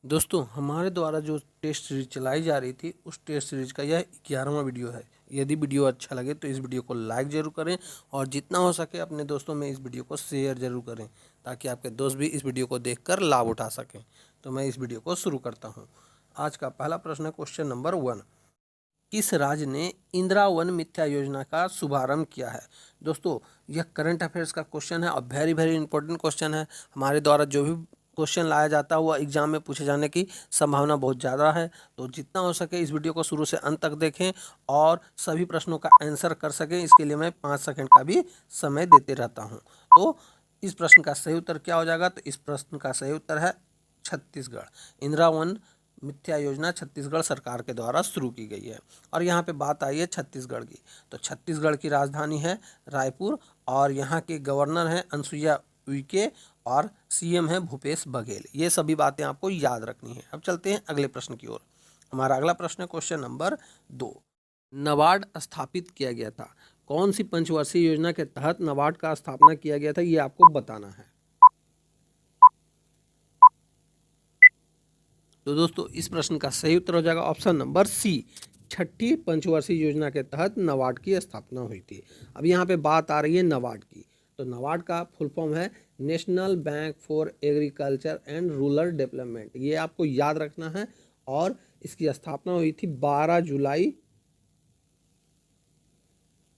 दोस्तों हमारे द्वारा जो टेस्ट सीरीज चलाई जा रही थी उस टेस्ट सीरीज का यह 11वां वीडियो है। यदि वीडियो अच्छा लगे तो इस वीडियो को लाइक ज़रूर करें और जितना हो सके अपने दोस्तों में इस वीडियो को शेयर ज़रूर करें ताकि आपके दोस्त भी इस वीडियो को देखकर लाभ उठा सकें। तो मैं इस वीडियो को शुरू करता हूँ। आज का पहला प्रश्न है क्वेश्चन नंबर 1। किस राज्य ने इंदिरा वन मिथ्या योजना का शुभारंभ किया है? दोस्तों यह करंट अफेयर्स का क्वेश्चन है और वेरी वेरी इंपॉर्टेंट क्वेश्चन है। हमारे द्वारा जो भी क्वेश्चन लाया जाता है वह एग्जाम में पूछे जाने की संभावना बहुत ज़्यादा है। तो जितना हो सके इस वीडियो को शुरू से अंत तक देखें और सभी प्रश्नों का आंसर कर सकें। इसके लिए मैं 5 सेकंड का भी समय देते रहता हूँ। तो इस प्रश्न का सही उत्तर क्या हो जाएगा? तो इस प्रश्न का सही उत्तर है छत्तीसगढ़। इंदिरा वन मिथ्या योजना छत्तीसगढ़ सरकार के द्वारा शुरू की गई है। और यहाँ पे बात आई है छत्तीसगढ़ की, तो छत्तीसगढ़ की राजधानी है रायपुर और यहाँ के गवर्नर हैं अनुसुईया उइके और सीएम है भूपेश बघेल। ये सभी बातें आपको याद रखनी है। अब चलते हैं अगले प्रश्न की ओर। हमारा अगला प्रश्न है क्वेश्चन नंबर 2। नाबार्ड स्थापित किया गया था? कौन सी पंचवर्षीय योजना के तहत नाबार्ड का स्थापना किया गया था ये आपको बताना है। तो दोस्तों इस प्रश्न का सही उत्तर हो जाएगा ऑप्शन नंबर सी, छठी पंचवर्षीय योजना के तहत नाबार्ड की स्थापना हुई थी। अब यहाँ पे बात आ रही है नाबार्ड की। तो नाबार्ड का फुल फॉर्म है national bank for agriculture and rural development. ये आपको याद रखना है और इसकी स्थापना हुई थी 12 जुलाई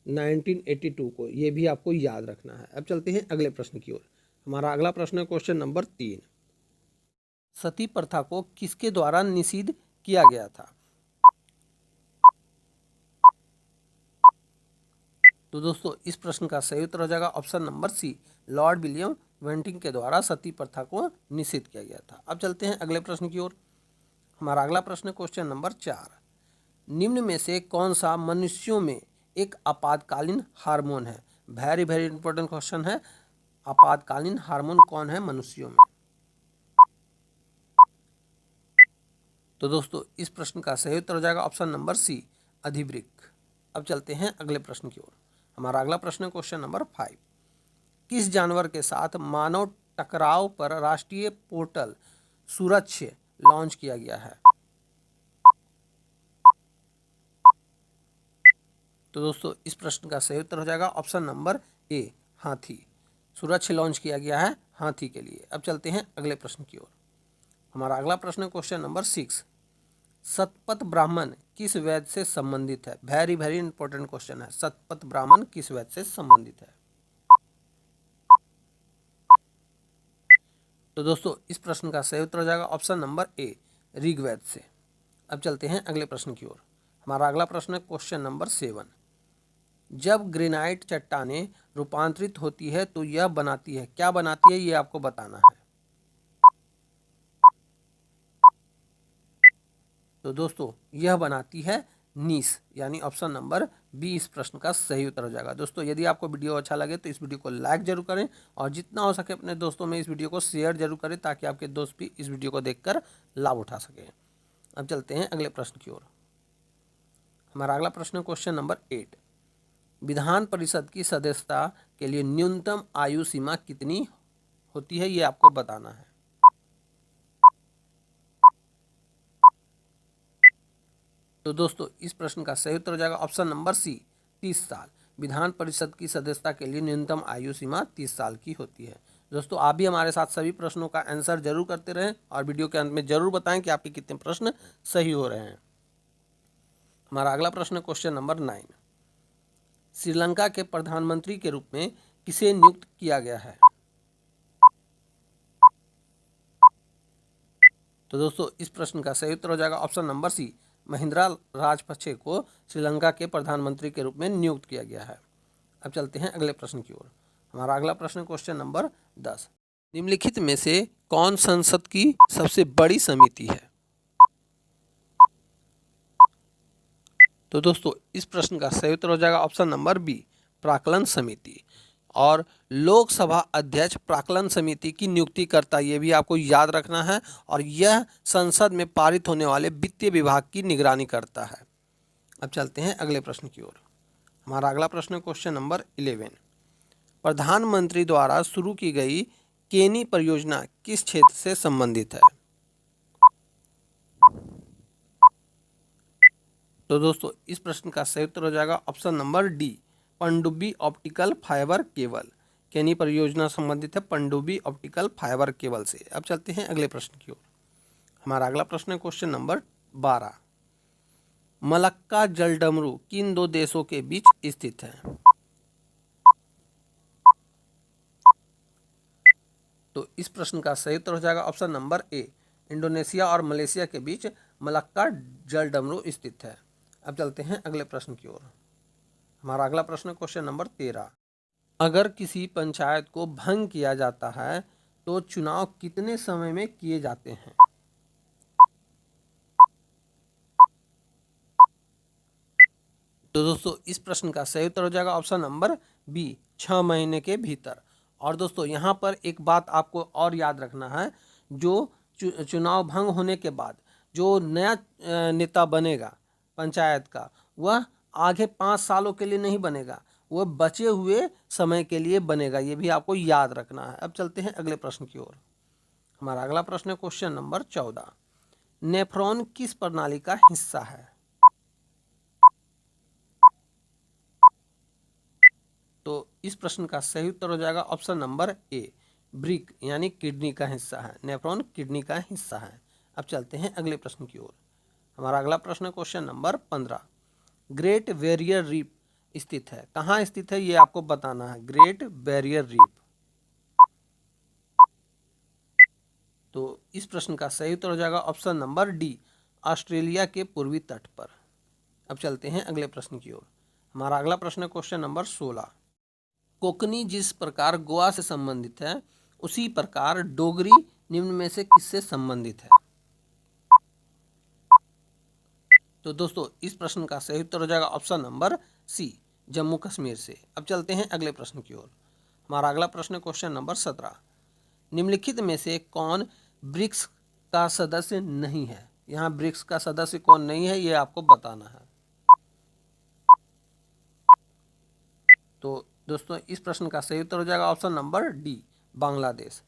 1982 को। ये भी आपको याद रखना है। अब चलते हैं अगले प्रश्न की ओर। हमारा अगला प्रश्न है क्वेश्चन नंबर 3। सती प्रथा को किसके द्वारा निषिद्ध किया गया था? तो दोस्तों इस प्रश्न का सही उत्तर हो जाएगा option number C, Lord William Bentinck के द्वारा सती प्रथा को निषिद्ध किया गया था। अब चलते हैं अगले प्रश्न की ओर। हमारा अगला प्रश्न क्वेश्चन नंबर 4। निम्न में से कौन सा मनुष्यों में एक आपातकालीन हार्मोन है? वेरी वेरी इंपॉर्टेंट क्वेश्चन है। आपातकालीन हार्मोन कौन है मनुष्यों में? तो दोस्तों इस प्रश्न का सही उत्तर हो जाएगा ऑप्शन नंबर सी, अधिवृक्क। अब चलते हैं अगले प्रश्न की ओर। हमारा अगला प्रश्न क्वेश्चन नंबर 5। किस जानवर के साथ मानव टकराव पर राष्ट्रीय पोर्टल सुरक्ष लॉन्च किया गया है? तो दोस्तों इस प्रश्न का सही उत्तर हो जाएगा ऑप्शन नंबर ए, हाथी। सुरक्ष लॉन्च किया गया है हाथी के लिए। अब चलते हैं अगले प्रश्न की ओर। हमारा अगला प्रश्न क्वेश्चन नंबर 6। शतपथ ब्राह्मण किस वेद से संबंधित है? वेरी वेरी इंपॉर्टेंट क्वेश्चन है। शतपथ ब्राह्मण किस वेद से संबंधित है? तो दोस्तों इस प्रश्न का सही उत्तर हो जाएगा ऑप्शन नंबर ए, ऋग्वेद से। अब चलते हैं अगले प्रश्न की ओर। हमारा अगला प्रश्न है क्वेश्चन नंबर 7। जब ग्रेनाइट चट्टानें रूपांतरित होती है तो यह बनाती है, क्या बनाती है ये आपको बताना है। तो दोस्तों यह बनाती है नीस, यानी ऑप्शन नंबर बी इस प्रश्न का सही उत्तर हो जाएगा। दोस्तों यदि आपको वीडियो अच्छा लगे तो इस वीडियो को लाइक जरूर करें और जितना हो सके अपने दोस्तों में इस वीडियो को शेयर जरूर करें ताकि आपके दोस्त भी इस वीडियो को देखकर लाभ उठा सकें। अब चलते हैं अगले प्रश्न की ओर। हमारा अगला प्रश्न क्वेश्चन नंबर 8। विधान परिषद की सदस्यता के लिए न्यूनतम आयु सीमा कितनी होती है ये आपको बताना है। तो दोस्तों इस प्रश्न का सही उत्तर हो जाएगा ऑप्शन नंबर सी, 30 साल। विधान परिषद की सदस्यता के लिए न्यूनतम आयु सीमा 30 साल की होती है। दोस्तों आप भी हमारे साथ सभी प्रश्नों का आंसर जरूर करते रहें और वीडियो के अंत में जरूर बताएं कि आपके कितने प्रश्न सही हो रहे हैं। हमारा अगला प्रश्न क्वेश्चन नंबर 9। श्रीलंका के प्रधानमंत्री के रूप में किसे नियुक्त किया गया है? तो दोस्तों इस प्रश्न का सही उत्तर हो जाएगा option number C, Mahinda Rajapaksa को श्रीलंका के प्रधानमंत्री के रूप में नियुक्त किया गया है। अब चलते हैं अगले प्रश्न की ओर। हमारा अगला प्रश्न क्वेश्चन नंबर 10। निम्नलिखित में से कौन संसद की सबसे बड़ी समिति है? तो दोस्तों इस प्रश्न का सही उत्तर हो जाएगा ऑप्शन नंबर बी, प्राक्कलन समिति। और लोकसभा अध्यक्ष प्राक्कलन समिति की नियुक्ति करता है, ये भी आपको याद रखना है। और यह संसद में पारित होने वाले वित्तीय विभाग की निगरानी करता है। अब चलते हैं अगले प्रश्न की ओर। हमारा अगला प्रश्न क्वेश्चन नंबर 11। प्रधानमंत्री द्वारा शुरू की गई केनी परियोजना किस क्षेत्र से संबंधित है? तो दोस्तों इस प्रश्न का सही उत्तर हो जाएगा ऑप्शन नंबर डी, पनडुब्बी ऑप्टिकल फाइबर केबल। केनी परियोजना संबंधित है पनडुब्बी ऑप्टिकल फाइबर केबल से। अब चलते हैं अगले प्रश्न की ओर। हमारा अगला प्रश्न है क्वेश्चन नंबर 12। मलक्का जलडमरू किन दो देशों के बीच स्थित है? तो इस प्रश्न का सही उत्तर हो जाएगा ऑप्शन नंबर ए, इंडोनेशिया और मलेशिया के बीच मलक्का जलडमरू स्थित है। अब चलते हैं अगले प्रश्न की ओर। हमारा अगला प्रश्न क्वेश्चन नंबर 13। अगर किसी पंचायत को भंग किया जाता है तो चुनाव कितने समय में किए जाते हैं? तो दोस्तों इस प्रश्न का सही उत्तर हो जाएगा ऑप्शन नंबर बी, 6 महीने के भीतर। और दोस्तों यहाँ पर एक बात आपको और याद रखना है, जो चुनाव भंग होने के बाद जो नया नेता बनेगा पंचायत का, वह आगे 5 सालों के लिए नहीं बनेगा, वह बचे हुए समय के लिए बनेगा। ये भी आपको याद रखना है। अब चलते हैं अगले प्रश्न की ओर। हमारा अगला प्रश्न है क्वेश्चन नंबर 14। नेफ्रॉन किस प्रणाली का हिस्सा है? तो इस प्रश्न का सही उत्तर हो जाएगा ऑप्शन नंबर ए, ब्रिक यानी किडनी का हिस्सा है। नेफ्रॉन किडनी का हिस्सा है। अब चलते हैं अगले प्रश्न की ओर। हमारा अगला प्रश्न question number 15। Great barrier reef स्थित है, कहाँ स्थित है ये आपको बताना है। Great barrier reef. तो इस प्रश्न का सही उत्तर हो जाएगा ऑप्शन नंबर डी, ऑस्ट्रेलिया के पूर्वी तट पर। अब चलते हैं अगले प्रश्न की ओर। हमारा अगला प्रश्न क्वेश्चन नंबर 16। कोंकणी जिस प्रकार गोवा से संबंधित है, उसी प्रकार डोगरी निम्न में से किससे संबंधित है? तो दोस्तों इस प्रश्न का सही उत्तर हो जाएगा option number C, Jammu Kashmir से। अब चलते हैं अगले प्रश्न की ओर। हमारा अगला प्रश्न क्वेश्चन नंबर 17। निम्नलिखित में से कौन ब्रिक्स का सदस्य नहीं है? यहाँ ब्रिक्स का सदस्य कौन नहीं है ये आपको बताना है। तो दोस्तों इस प्रश्न का सही उत्तर हो जाएगा option number D, Bangladesh.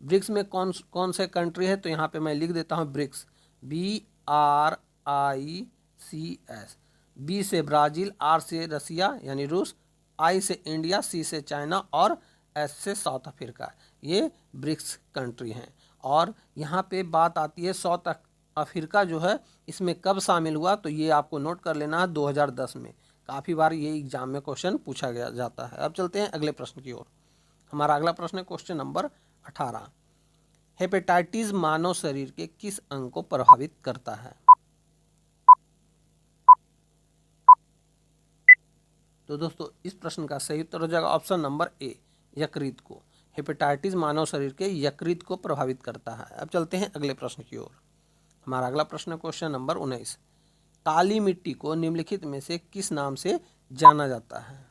BRICS में कौन कौन से कंट्री है? तो यहाँ पे मैं लिख देता हूँ ब्रिक्स, BRICS। बी से ब्राज़ील, आर से रसिया यानी रूस, आई से इंडिया, सी से चाइना और एस से साउथ अफ्रीका। ये ब्रिक्स कंट्री हैं। और यहाँ पे बात आती है साउथ अफ्रीका जो है इसमें कब शामिल हुआ, तो ये आपको नोट कर लेना है 2010 में। काफ़ी बार ये एग्जाम में क्वेश्चन पूछा गया जाता है। अब चलते हैं अगले प्रश्न की ओर। हमारा अगला प्रश्न है क्वेश्चन नंबर 18। हेपेटाइटिस मानव शरीर के किस अंग को प्रभावित करता है? तो दोस्तों इस प्रश्न का सही उत्तर हो जाएगा ऑप्शन नंबर ए, यकृत को। हेपेटाइटिस मानव शरीर के यकृत को प्रभावित करता है। अब चलते हैं अगले प्रश्न की ओर। हमारा अगला प्रश्न क्वेश्चन नंबर 19। काली मिट्टी को निम्नलिखित में से किस नाम से जाना जाता है?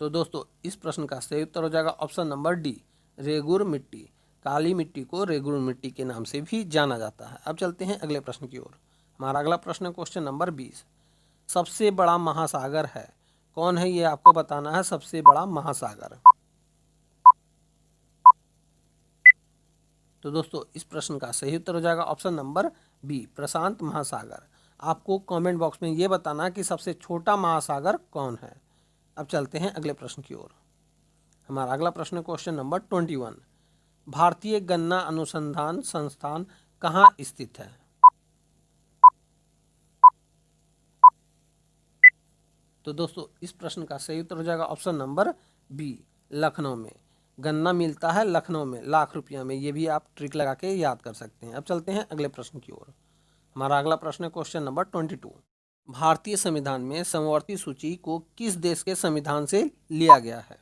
तो दोस्तों इस प्रश्न का सही उत्तर हो जाएगा ऑप्शन नंबर डी, रेगुर मिट्टी। काली मिट्टी को रेगुर मिट्टी के नाम से भी जाना जाता है। अब चलते हैं अगले प्रश्न की ओर। हमारा अगला प्रश्न क्वेश्चन नंबर 20। सबसे बड़ा महासागर है कौन है ये आपको बताना है। सबसे बड़ा महासागर। तो दोस्तों इस प्रश्न का सही उत्तर हो जाएगा ऑप्शन नंबर बी, प्रशांत महासागर। आपको कमेंट बॉक्स में ये बताना कि सबसे छोटा महासागर कौन है। अब चलते हैं अगले प्रश्न की ओर। हमारा अगला प्रश्न क्वेश्चन नंबर 21। भारतीय गन्ना अनुसंधान संस्थान कहाँ स्थित है? तो दोस्तों इस प्रश्न का सही उत्तर हो जाएगा ऑप्शन नंबर बी, लखनऊ में। गन्ना मिलता है लखनऊ में लाख रुपया में। ये भी आप ट्रिक लगा के याद कर सकते हैं। अब चलते हैं अगले प्रश्न की ओर। हमारा अगला प्रश्न क्वेश्चन नंबर 22। भारतीय संविधान में समवर्ती सूची को किस देश के संविधान से लिया गया है?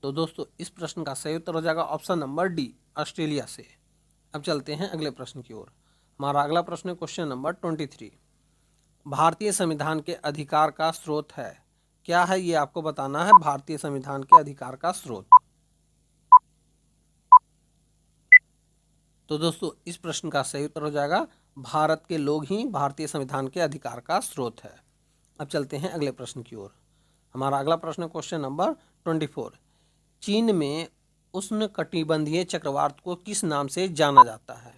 तो दोस्तों इस प्रश्न का सही उत्तर हो जाएगा ऑप्शन नंबर डी, ऑस्ट्रेलिया से। अब चलते हैं अगले प्रश्न की ओर। हमारा अगला प्रश्न क्वेश्चन नंबर 23। भारतीय संविधान के अधिकार का स्रोत है, क्या है ये आपको बताना है। भारतीय संविधान के अधिकार का स्रोत। तो दोस्तों इस प्रश्न का सही उत्तर हो जाएगा भारत के लोग ही भारतीय संविधान के अधिकार का स्रोत है। अब चलते हैं अगले प्रश्न की ओर। हमारा अगला प्रश्न क्वेश्चन नंबर 24। चीन में उष्णकटिबंधीय चक्रवात को किस नाम से जाना जाता है?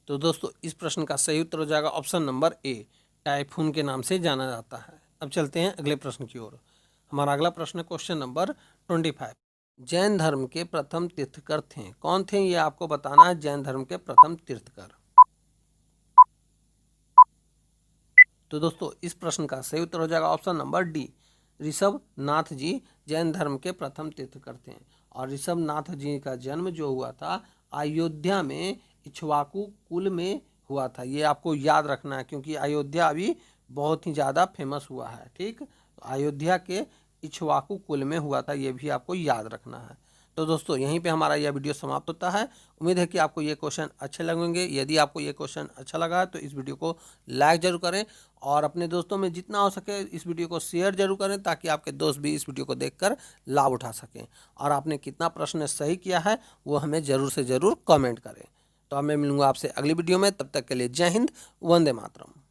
तो दोस्तों इस प्रश्न का सही उत्तर हो जाएगा ऑप्शन नंबर ए, टाइफून के नाम से जाना जाता है। अब चलते हैं अगले प्रश्न की ओर। हमारा अगला प्रश्न क्वेश्चन नंबर 25। जैन धर्म के प्रथम तीर्थकर थे, कौन थे ये आपको बताना है। जैन धर्म के प्रथम तीर्थकर। तो दोस्तों इस प्रश्न का सही उत्तर हो जाएगा option number D, Rishabh Nath ji Jain धर्म के प्रथम तीर्थकर थे। और ऋषभ नाथ जी का जन्म जो हुआ था अयोध्या में इक्ष्वाकु कुल में हुआ था। ये आपको याद रखना है क्योंकि अयोध्या अभी बहुत ही ज़्यादा फेमस हुआ है। ठीक, तो अयोध्या के इक्ष्वाकु कुल में हुआ था, ये भी आपको याद रखना है। तो दोस्तों यहीं पे हमारा यह वीडियो समाप्त होता है। उम्मीद है कि आपको ये क्वेश्चन अच्छे लगेंगे। यदि आपको ये क्वेश्चन अच्छा लगा है तो इस वीडियो को लाइक जरूर करें और अपने दोस्तों में जितना हो सके इस वीडियो को शेयर जरूर करें ताकि आपके दोस्त भी इस वीडियो को देखकर लाभ उठा सकें। और आपने कितना प्रश्न सही किया है वो हमें ज़रूर से ज़रूर कमेंट करें। तो अब मैं मिलूंगा आपसे अगली वीडियो में, तब तक के लिए जय हिंद, वंदे मातरम।